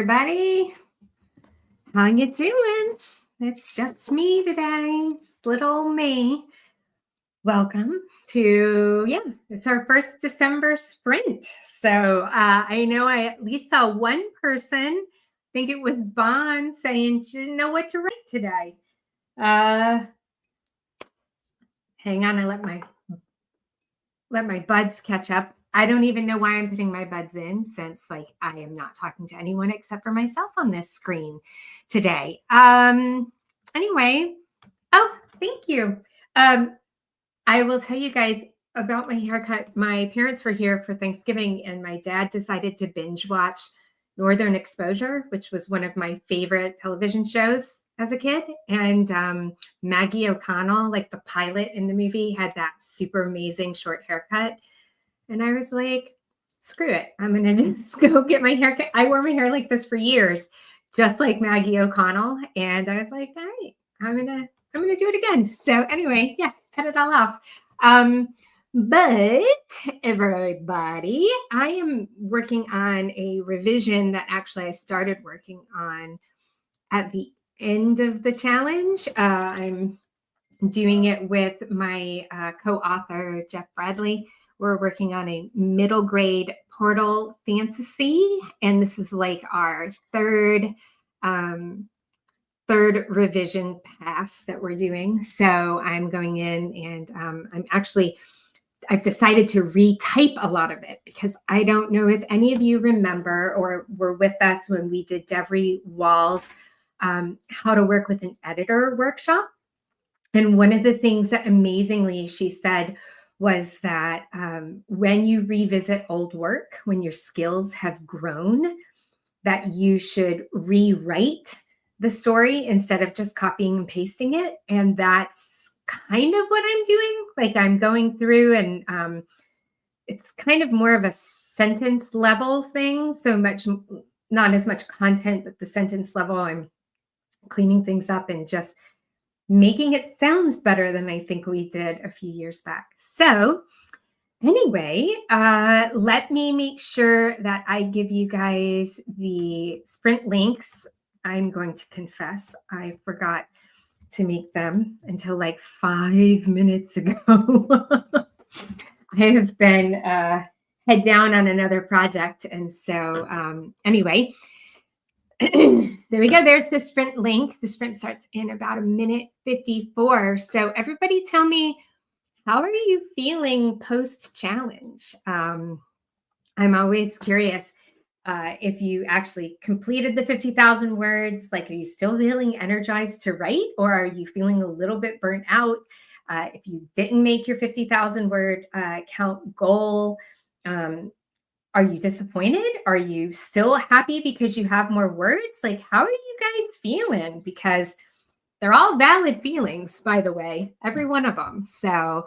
everybody. How you doing? It's just me today, just little me. Welcome to, it's our first December sprint. So I know I at least saw one person, I think it was Vaughn, saying she didn't know what to write today. Hang on, I let my buds catch up. I don't even know why I'm putting my buds in, since I am not talking to anyone except for myself on this screen today. Anyway, thank you. I will tell you guys about my haircut. My parents were here for Thanksgiving, and my dad decided to binge watch Northern Exposure, which was one of my favorite television shows as a kid. And Maggie O'Connell, like the pilot in the movie, had that super amazing short haircut. And I was like, screw it. I'm going to just go get my haircut. I wore my hair like this for years, just like Maggie O'Connell. And I was like, all right, I'm going to do it again. So anyway, cut it all off. But everybody, I am working on a revision that actually I started working on at the end of the challenge. I'm doing it with my co-author, Jeff Bradley. We're working on a middle grade portal fantasy, and this is like our third revision pass that we're doing. So I'm going in and I've decided to retype a lot of it, because I don't know if any of you remember or were with us when we did Devery Wall's how to work with an editor workshop. And one of the things that amazingly she said was that when you revisit old work, when your skills have grown, that you should rewrite the story instead of just copying and pasting it. And that's kind of what I'm doing. Like, I'm going through and it's kind of more of a sentence level thing. So much, not as much content, but the sentence level, I'm cleaning things up and just making it sound better than I think we did a few years back. So anyway, let me make sure that I give you guys the sprint links. I'm going to confess, I forgot to make them until like 5 minutes ago. I have been head down on another project. And so anyway, there we go. There's the sprint link. The sprint starts in about 1:54. So everybody tell me, how are you feeling post-challenge? I'm always curious if you actually completed the 50,000 words. Like, are you still feeling energized to write, or are you feeling a little bit burnt out? If you didn't make your 50,000 word count goal, are you disappointed? Are you still happy because you have more words? Like, how are you guys feeling? Because they're all valid feelings, by the way, every one of them. So,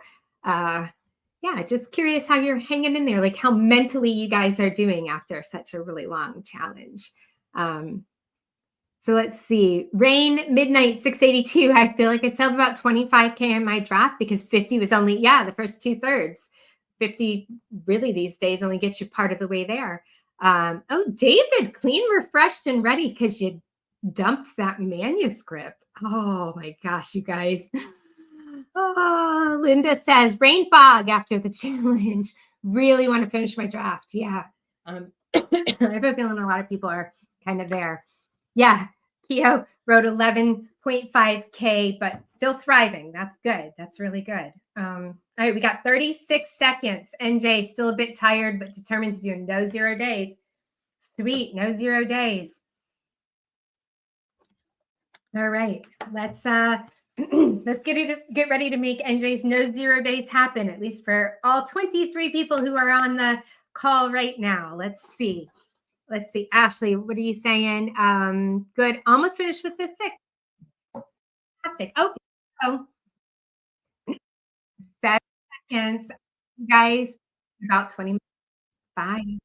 just curious how you're hanging in there, like how mentally you guys are doing after such a really long challenge. So let's see. Rain Midnight 682. I feel like I still have about 25K in my draft, because 50 was only, the first 2/3. 50 really these days only gets you part of the way there. David, clean, refreshed, and ready because you dumped that manuscript. Oh my gosh, you guys. Oh, Linda says brain fog after the challenge. Really want to finish my draft. Yeah. I have a feeling a lot of people are kind of there. Yeah. Keo wrote 11.5K, but still thriving. That's good. That's really good. All right, we got 36 seconds. NJ, still a bit tired, but determined to do no 0 days. Sweet, no 0 days. All right, let's get ready to make NJ's no 0 days happen, at least for all 23 people who are on the call right now. Let's see. Ashley, what are you saying? Good. Almost finished with the 6. Fantastic. Oh, 7 seconds. You guys, about 20 minutes. Bye.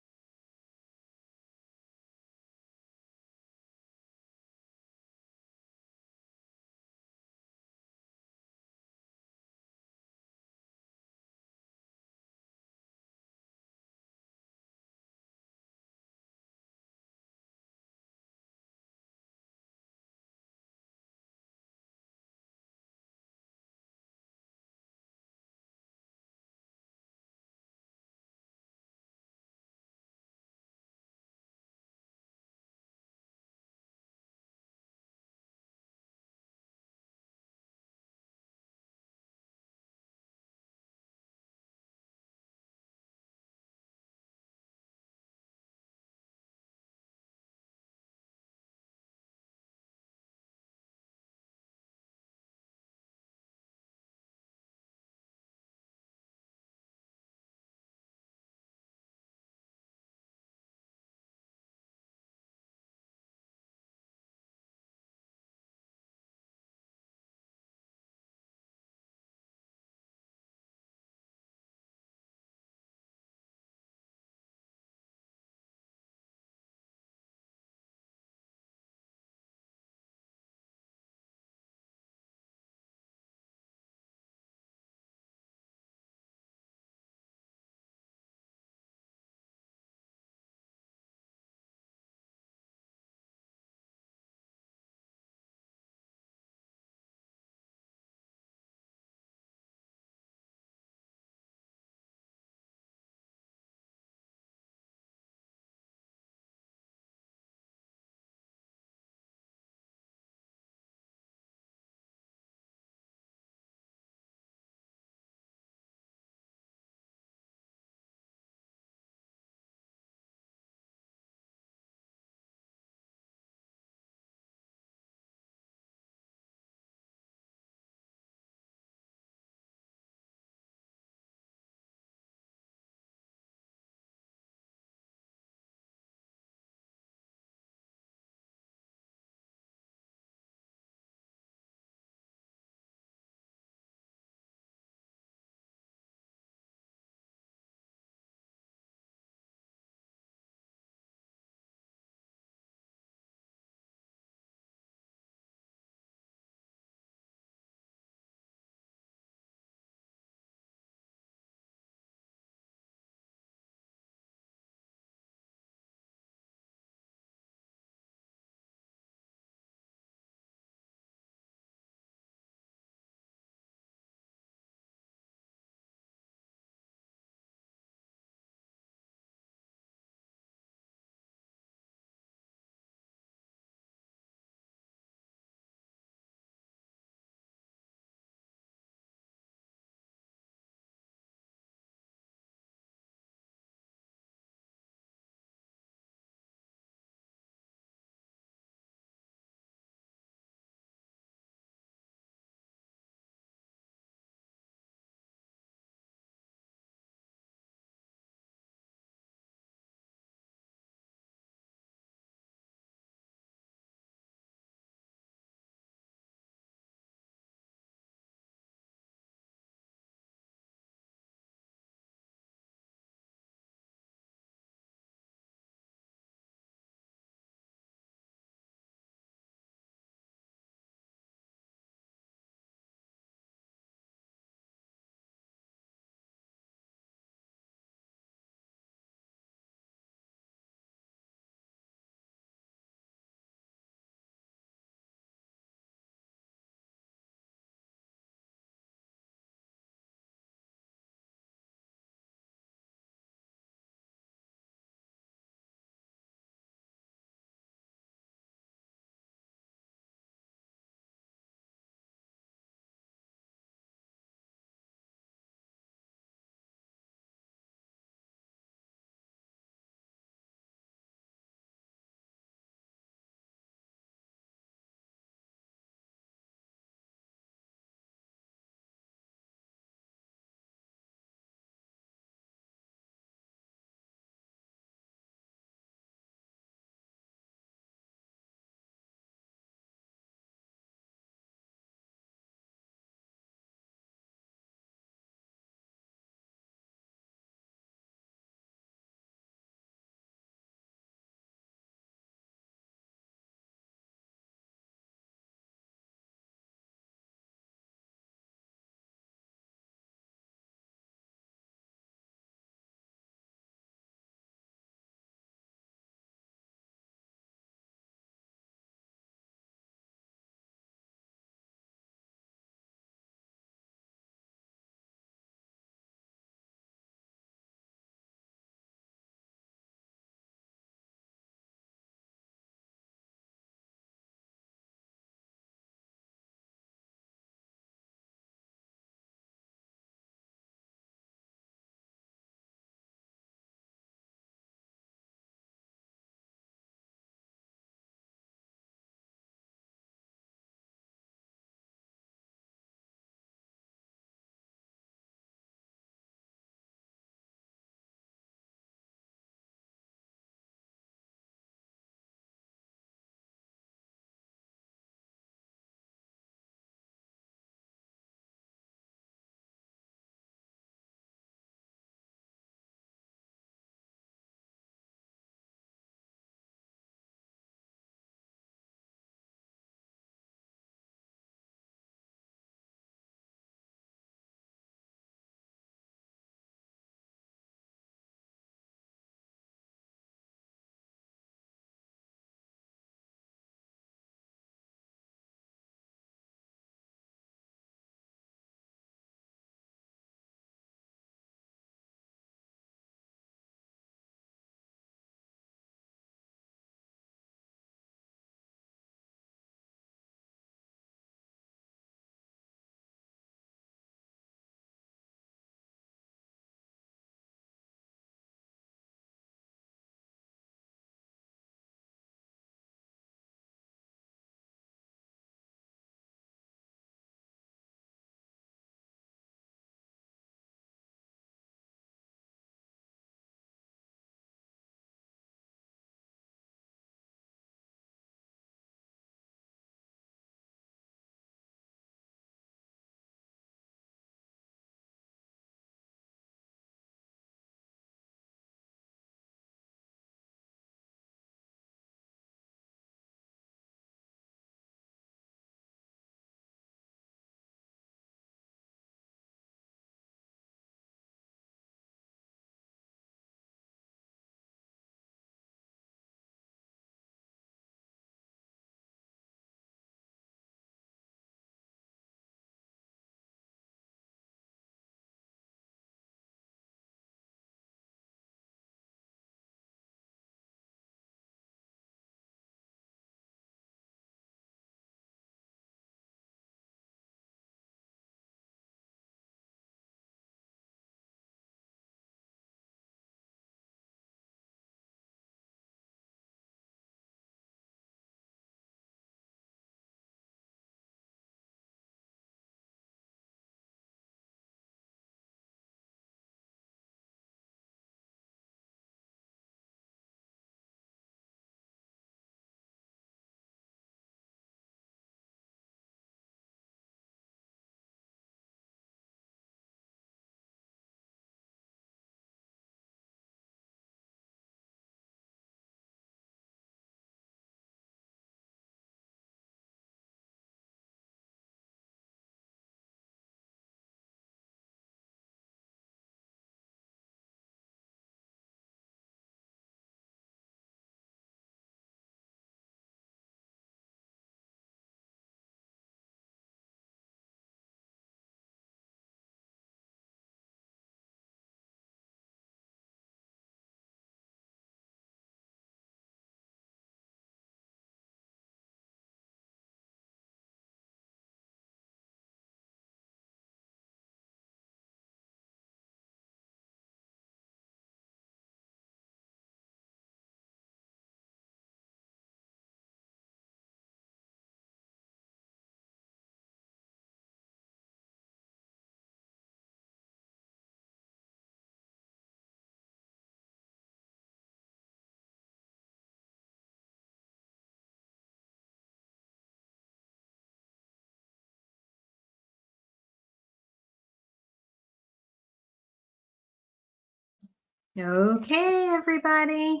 Okay, everybody.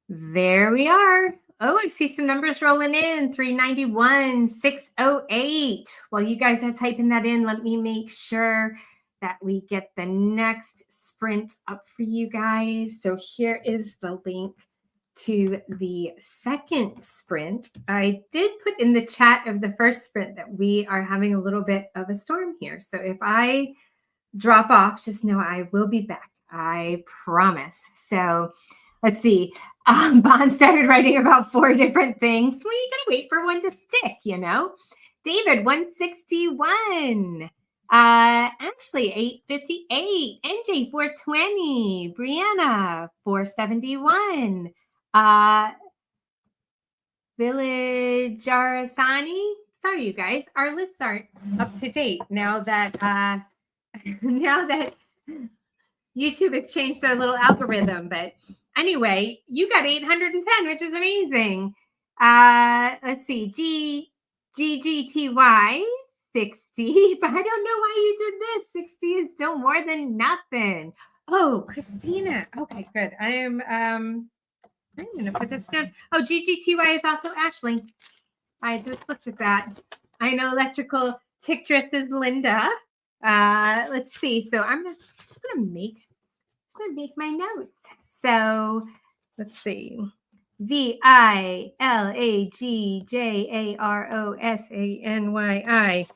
There we are. Oh, I see some numbers rolling in 391, 608. While you guys are typing that in, let me make sure that we get the next sprint up for you guys. So here is the link to the second sprint. I did put in the chat of the first sprint that we are having a little bit of a storm here. So if I drop off, just know I will be back. I promise. So let's see. Bond started writing about 4 different things. Well, you gotta wait for one to stick, you know. David, 161. Ashley, 858. NJ, 420. Brianna, 471. Village Arasani. Sorry, you guys. Our lists aren't up to date now that now that YouTube has changed their little algorithm. But anyway, you got 810, which is amazing. Let's see, GGTY 60, but I don't know why you did this. 60 is still more than nothing. Oh, Christina. Okay, good. I'm gonna put this down. Oh, GGTY is also Ashley. I just looked at that. I know electrical tictress is Linda. Let's see. So I'm just gonna make my notes. So let's see. VILAGJAROSANYI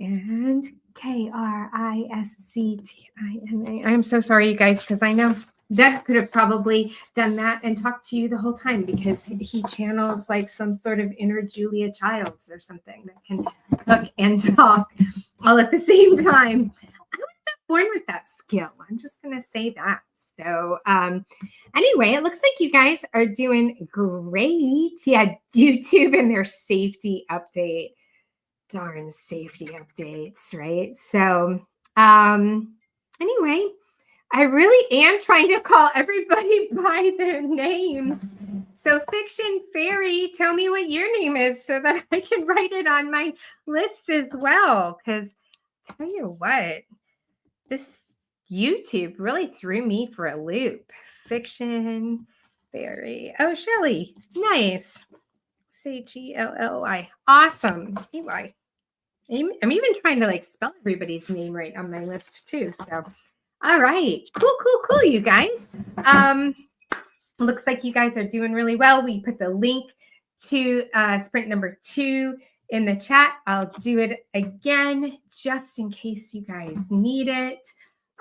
and KRISCTINA. I'm so sorry, you guys, because I know Doug could have probably done that and talked to you the whole time because he channels like some sort of inner Julia Childs or something that can cook and talk all at the same time. I was not born with that skill. I'm just going to say that. So anyway, it looks like you guys are doing great. Yeah, YouTube and their safety update. Darn safety updates, right? So anyway, I really am trying to call everybody by their names. So Fiction Fairy, tell me what your name is so that I can write it on my list as well. Because tell you what, this YouTube really threw me for a loop. Fiction Fairy. Oh, Shelly. Nice. CGLLY. Awesome. EY. I'm even trying to like spell everybody's name right on my list too. So, all right, cool, you guys. Looks like you guys are doing really well. We put the link to sprint number 2 in the chat. I'll do it again just in case you guys need it.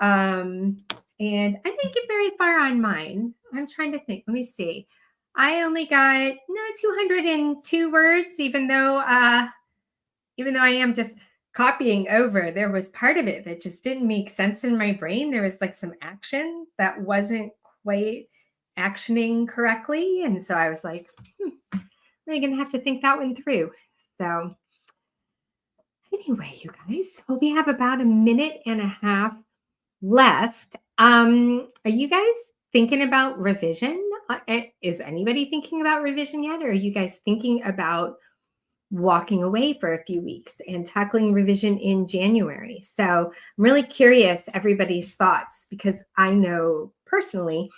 And I didn't get very far on mine. I'm trying to think. Let me see. I only got 202 words, even though I am just copying over, there was part of it that just didn't make sense in my brain. There was like some action that wasn't quite actioning correctly. And so I was like, I'm going to have to think that one through. So anyway, you guys, well, we have about a minute and a half left. Are you guys thinking about revision? Is anybody thinking about revision yet? Or are you guys thinking about walking away for a few weeks and tackling revision in January? So I'm really curious everybody's thoughts, because I know personally,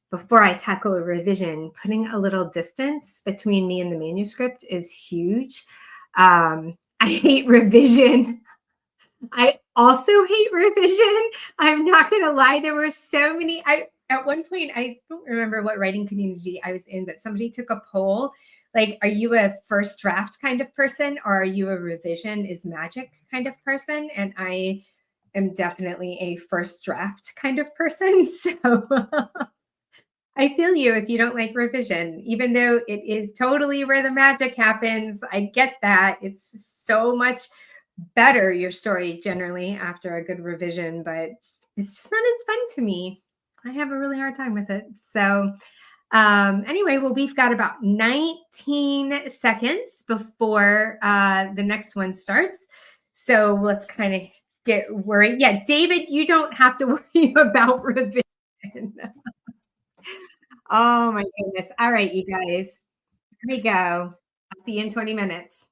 before I tackle a revision, putting a little distance between me and the manuscript is huge. I hate revision. I also hate revision. I'm not going to lie. There were so many. At one point, I don't remember what writing community I was in, but somebody took a poll. Like, are you a first draft kind of person, or are you a revision is magic kind of person? And I am definitely a first draft kind of person. So I feel you if you don't like revision, even though it is totally where the magic happens. I get that. It's so much better, your story, generally after a good revision, but it's just not as fun to me. I have a really hard time with it. So anyway, well, we've got about 19 seconds before the next one starts. So let's kind of get worried. Yeah, David, you don't have to worry about revision. Oh my goodness. All right, you guys, here we go. I'll see you in 20 minutes.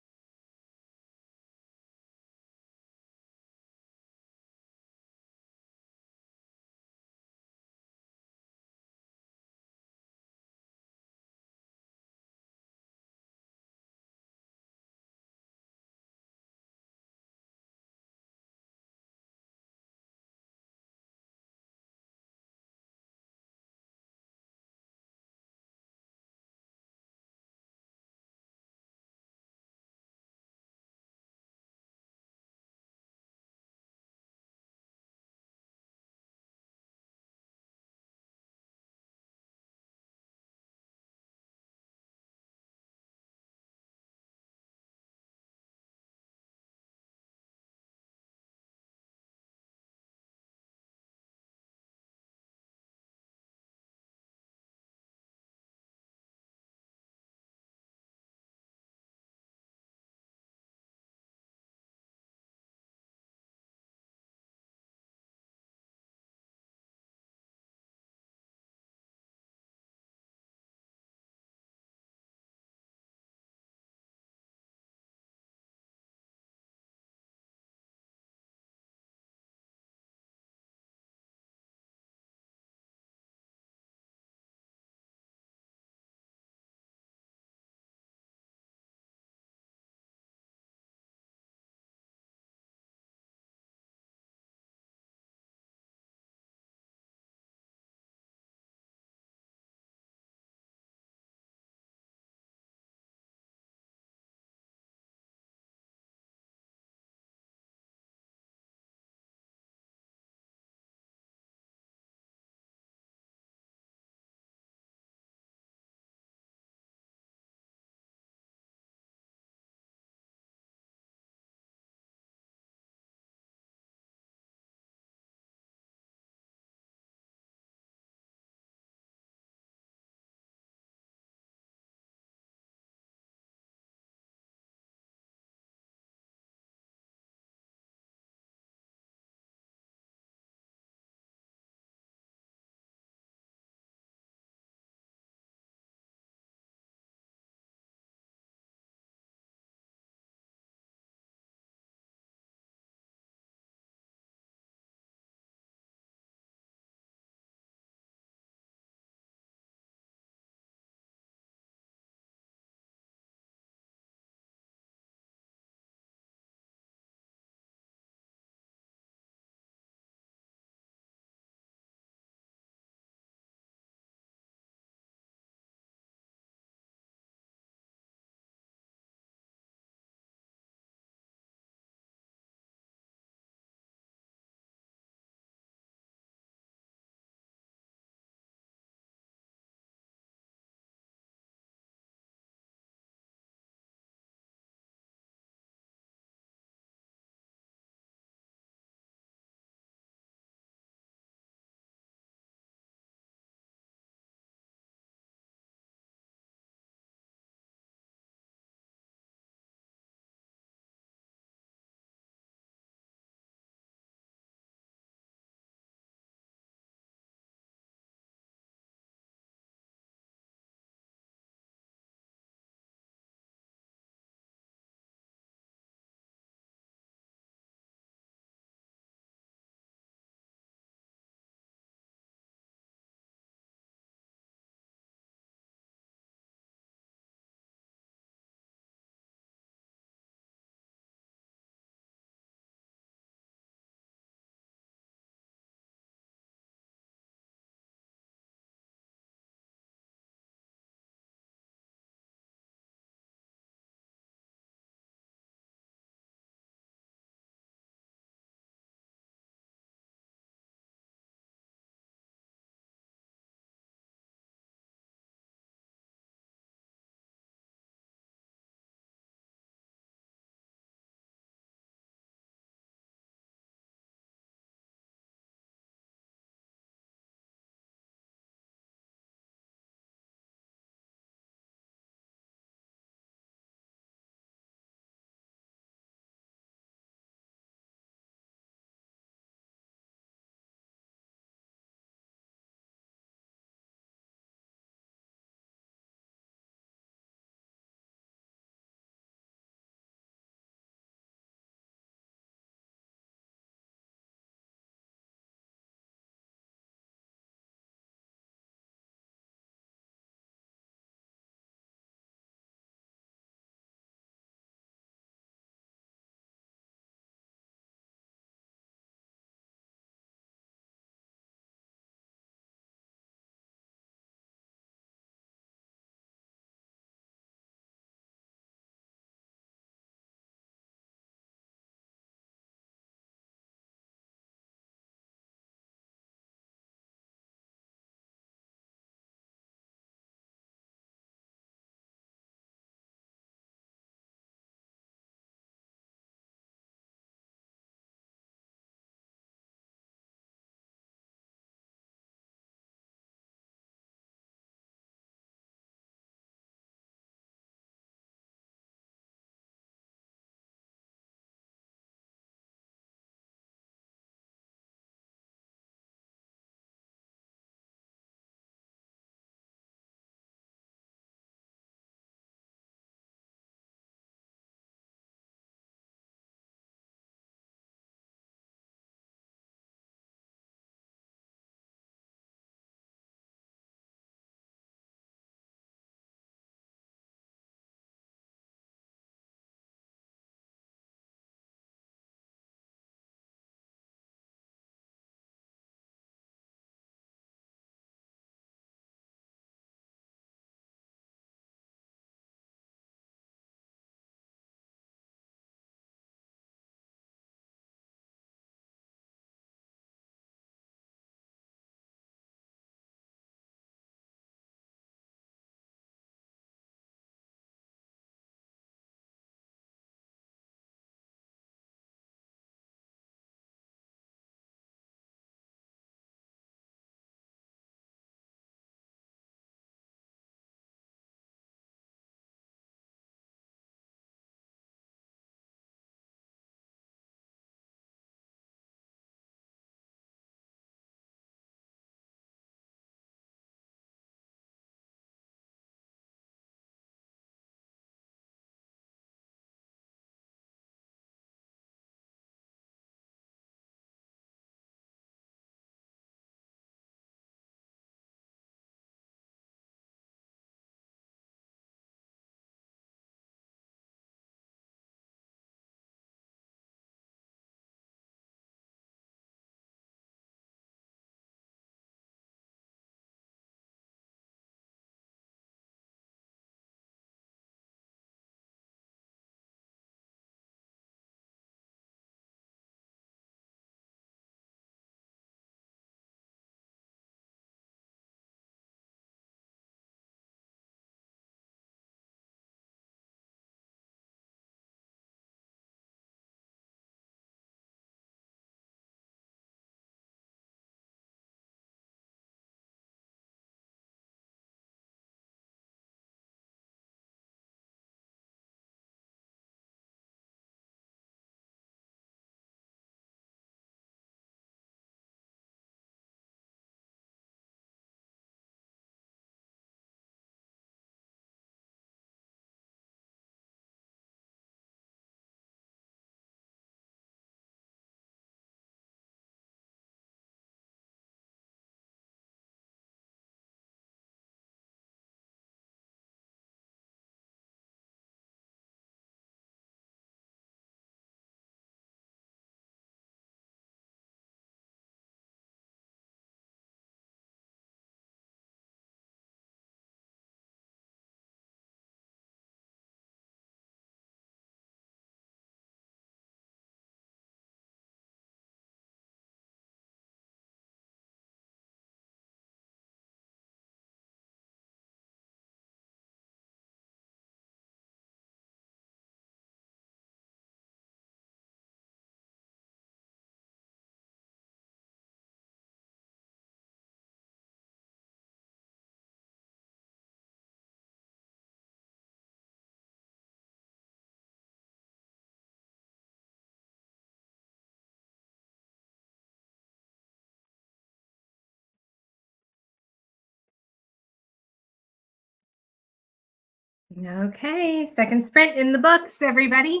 Okay, second sprint in the books, everybody.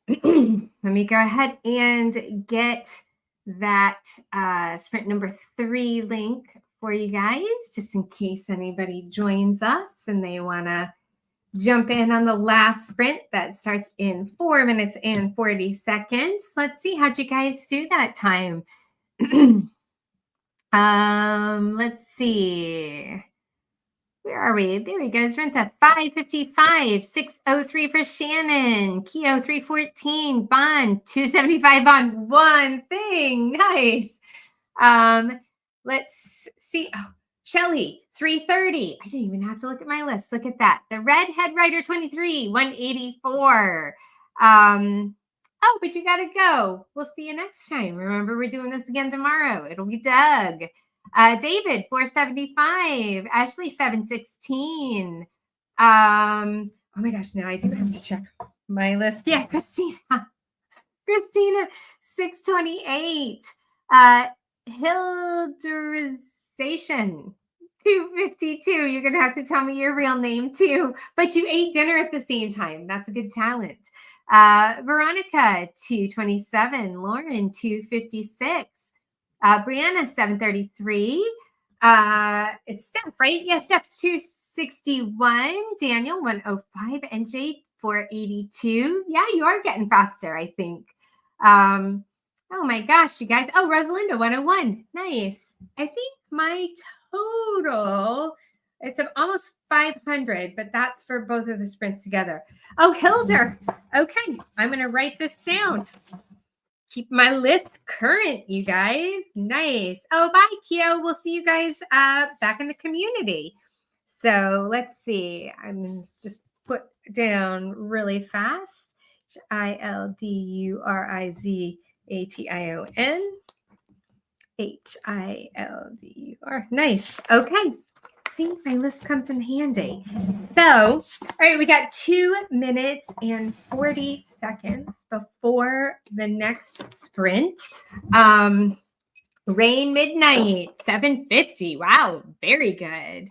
Let me go ahead and get that sprint number 3 link for you guys, just in case anybody joins us and they want to jump in on the last sprint that starts in 4 minutes and 40 seconds. Let's see, how'd you guys do that time? Let's see. Where are we? There we go. Renta 555, 603 for Shannon, Keo 314, Bond 275 on one thing. Nice. Let's see. Oh, Shelly 330. I didn't even have to look at my list. Look at that. The Redhead Rider 23, 184. Oh, but you gotta go. We'll see you next time. Remember, we're doing this again tomorrow. It'll be Doug. David 475. Ashley 716. Oh my gosh, now I do have to check my list. Yeah, Christina 628. Hilderization 252. You're gonna have to tell me your real name too, but you ate dinner at the same time. That's a good talent. Veronica 227. Lauren 256. Brianna 733. It's Steph, right? Yes, Steph 261. Daniel 105. NJ 482. Yeah, you are getting faster, I think. Oh my gosh, you guys. Oh, Rosalinda 101. Nice. I think my total, it's almost 500, but that's for both of the sprints together. Oh, Hilder. Okay, I'm going to write this down. Keep my list current, you guys. Nice. Oh, bye, Keo. We'll see you guys back in the community. So let's see. I'm going to just put down really fast. Hildurization. Hildur. Nice. Okay. See, my list comes in handy. So, all right, we got 2 minutes and 40 seconds before the next sprint. Rain Midnight, 750. Wow, very good.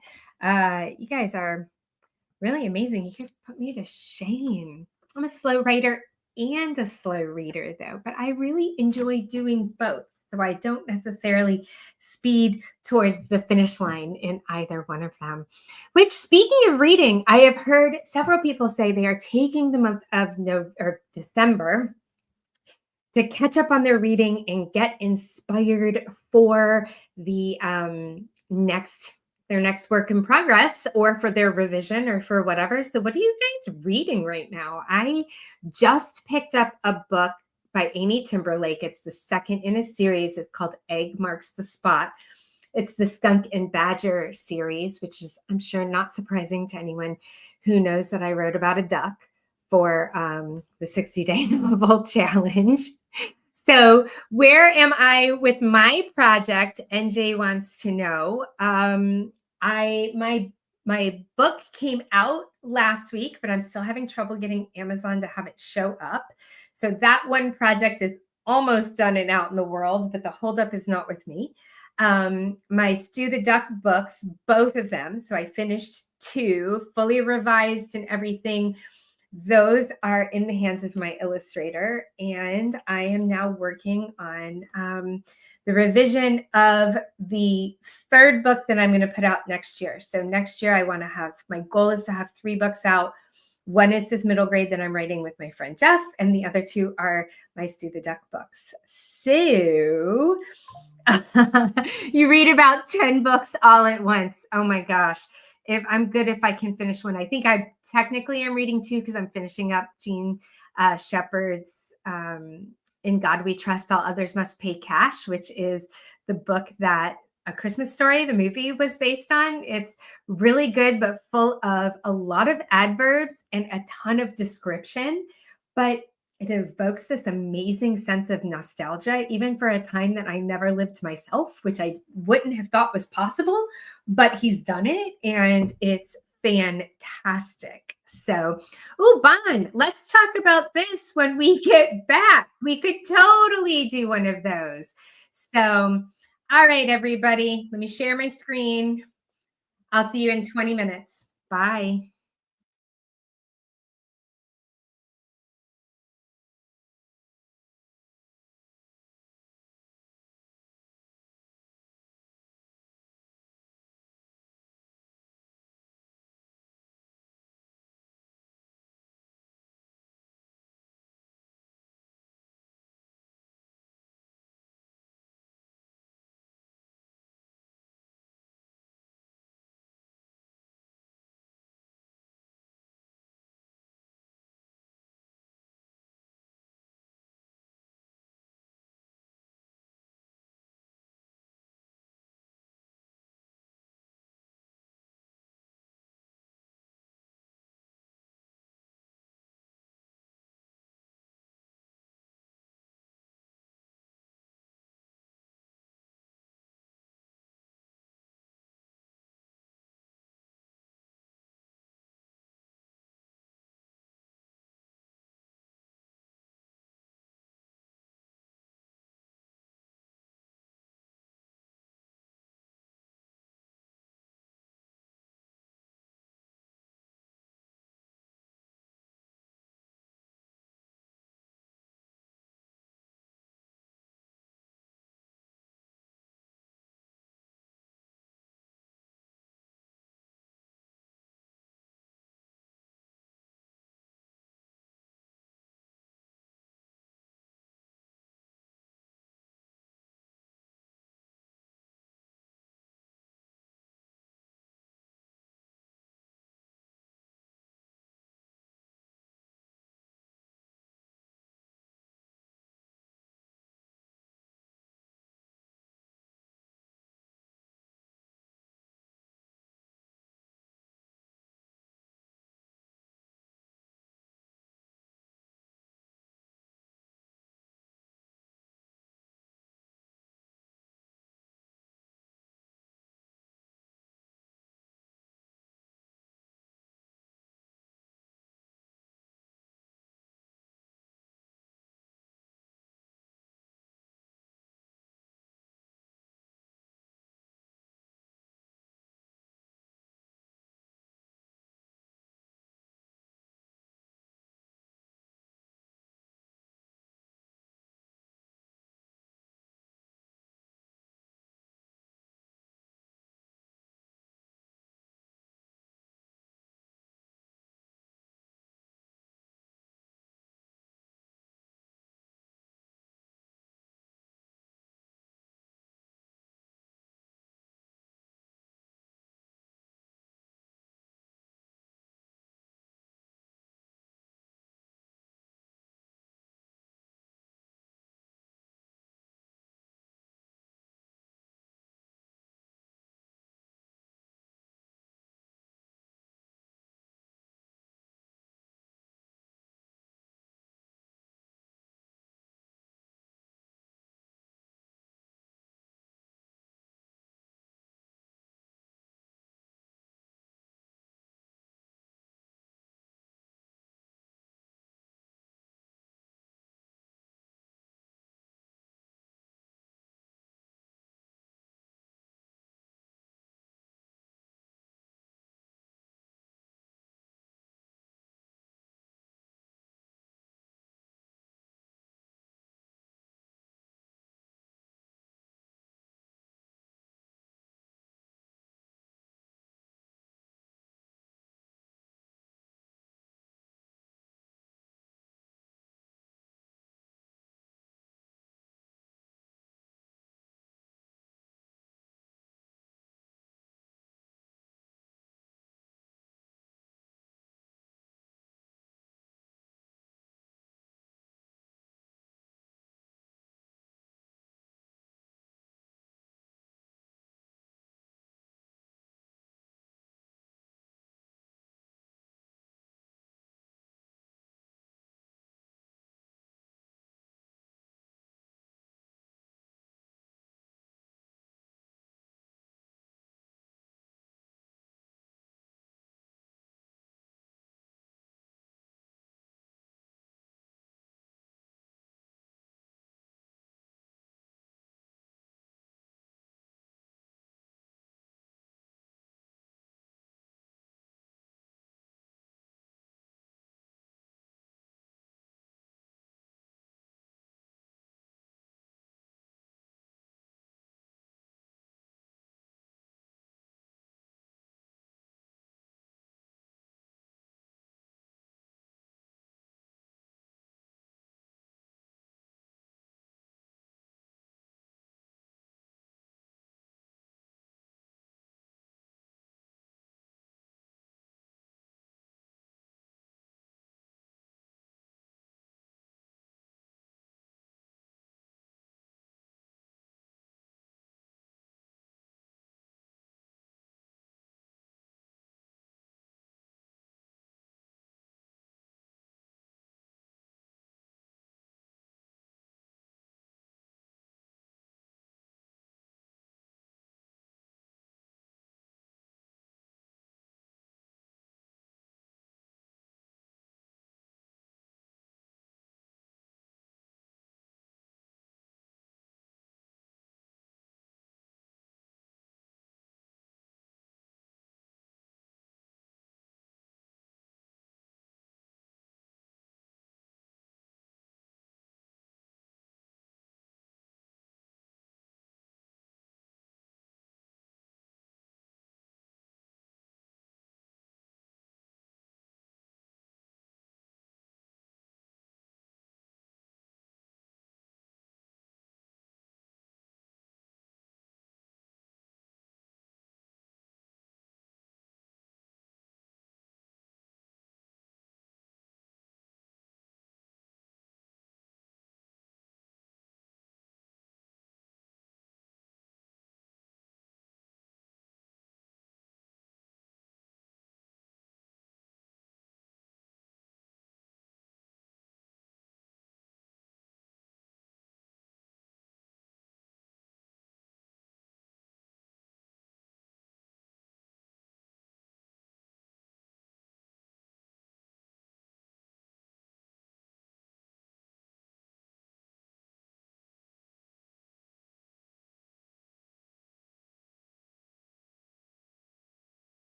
You guys are really amazing. You guys put me to shame. I'm a slow writer and a slow reader, though, but I really enjoy doing both. So I don't necessarily speed towards the finish line in either one of them. Which, speaking of reading, I have heard several people say they are taking the month of December to catch up on their reading and get inspired for the their next work in progress, or for their revision, or for whatever. So what are you guys reading right now? I just picked up a book by Amy Timberlake. It's the second in a series. It's called Egg Marks the Spot. It's the Skunk and Badger series, which is, I'm sure, not surprising to anyone who knows that I wrote about a duck for the 60-day novel challenge. So where am I with my project? NJ wants to know. My book came out last week, but I'm still having trouble getting Amazon to have it show up. So that one project is almost done and out in the world, but the holdup is not with me. My Stu the Duck books, both of them. So I finished 2, fully revised and everything. Those are in the hands of my illustrator, and I am now working on the revision of the 3rd book that I'm going to put out next year. So next year, my goal is to have 3 books out. One is this middle grade that I'm writing with my friend Jeff, and the other 2 are my Stu the Duck books. So you read about 10 books all at once. Oh my gosh. If I can finish one. I think I technically am reading 2 because I'm finishing up Jean Shepherd's In God We Trust, All Others Must Pay Cash, which is the book that A Christmas Story, the movie, was based on. It's really good, but full of a lot of adverbs and a ton of description. But it evokes this amazing sense of nostalgia, even for a time that I never lived myself, which I wouldn't have thought was possible, but he's done it, and it's fantastic. So, Bon, let's talk about this when we get back. We could totally do one of those. So, all right, everybody, let me share my screen. I'll see you in 20 minutes. Bye.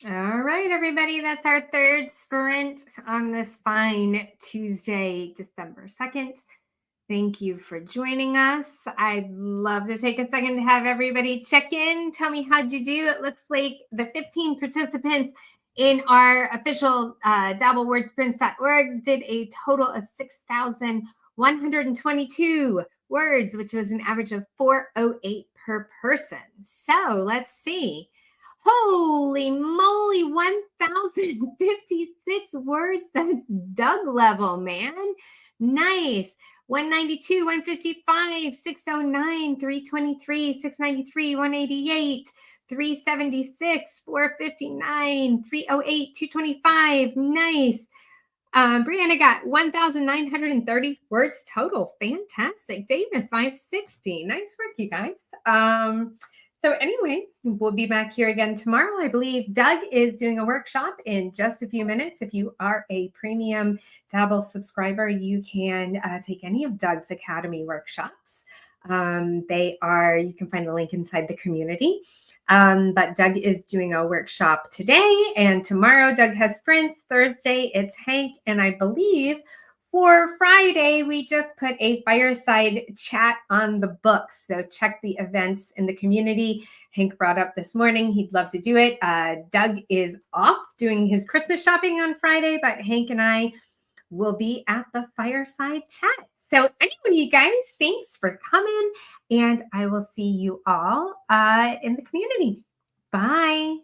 All right, everybody, that's our third sprint on this fine Tuesday, December 2nd. Thank you for joining us. I'd love to take a second to have everybody check in. Tell me how'd you do. It looks like the 15 participants in our official dabblewordsprints.org did a total of 6,122 words, which was an average of 408 per person. So let's see. Holy moly, 1,056 words. That's Doug level, man. Nice. 192, 155, 609, 323, 693, 188, 376, 459, 308, 225. Nice. Brianna got 1,930 words total. Fantastic. David, 560. Nice work, you guys. So anyway, we'll be back here again tomorrow. I believe Doug is doing a workshop in just a few minutes. If you are a premium Dabble subscriber, you can take any of Doug's Academy workshops. You can find the link inside the community. But Doug is doing a workshop today and tomorrow. Doug has sprints. Thursday, it's Hank. And I believe for Friday, we just put a fireside chat on the books. So check the events in the community. Hank brought up this morning, he'd love to do it. Doug is off doing his Christmas shopping on Friday, but Hank and I will be at the fireside chat. So anyway, you guys, thanks for coming. And I will see you all in the community. Bye.